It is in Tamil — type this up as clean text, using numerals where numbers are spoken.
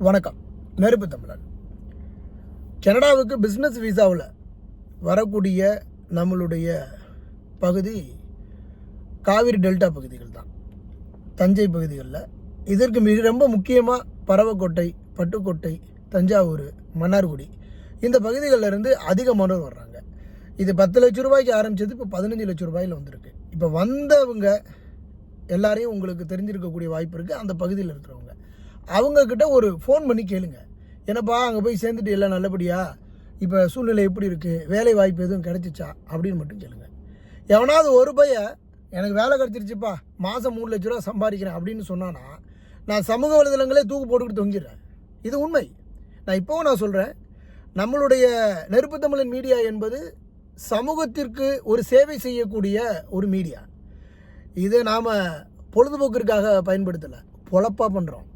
வணக்கம். நெருப்பு தமிழன். கனடாவுக்கு பிஸ்னஸ் விசாவில் வரக்கூடிய நம்மளுடைய பகுதி காவிரி டெல்டா பகுதிகள் தான், தஞ்சை பகுதிகளில். இதற்கு ரொம்ப முக்கியமாக பறவைக்கோட்டை, பட்டுக்கோட்டை, தஞ்சாவூர், மன்னார்குடி இந்த பகுதிகளில் இருந்து அதிகமானவர் வர்றாங்க. இது 10 லட்ச ரூபாய்க்கு ஆரம்பித்தது, இப்போ 15 லட்ச ரூபாயில் வந்திருக்கு. இப்போ வந்தவங்க எல்லாரையும் உங்களுக்கு தெரிஞ்சிருக்கக்கூடிய வாய்ப்பு இருக்குது. அந்த பகுதியில் இருக்கிறவங்க அவங்கக்கிட்ட ஒரு ஃபோன் பண்ணி கேளுங்க. என்னப்பா அங்கே போய் சேர்ந்துட்டு எல்லாம் நல்லபடியா, இப்போ சூழ்நிலை எப்படி இருக்குது, வேலை வாய்ப்பு எதுவும் கிடச்சிச்சா அப்படின்னு மட்டும் கேளுங்க. எவனாவது ஒரு பையன் எனக்கு வேலை கிடச்சிருச்சுப்பா, மாதம் 3 லட்ச ரூபா சம்பாதிக்கிறேன் அப்படின்னு சொன்னான்னா நான் சமூக வலைதளங்களே தூக்கு போட்டுக்கிட்டு தொங்கிடுறேன். இது உண்மை. நான் இப்போவும் நான் சொல்கிறேன், நம்மளுடைய நெருப்பு தமிழன் மீடியா என்பது சமூகத்திற்கு ஒரு சேவை செய்யக்கூடிய ஒரு மீடியா. இதை நாம் பொழுதுபோக்கிற்காக பயன்படுத்தலை, பொழப்பாக பண்ணுறோம்.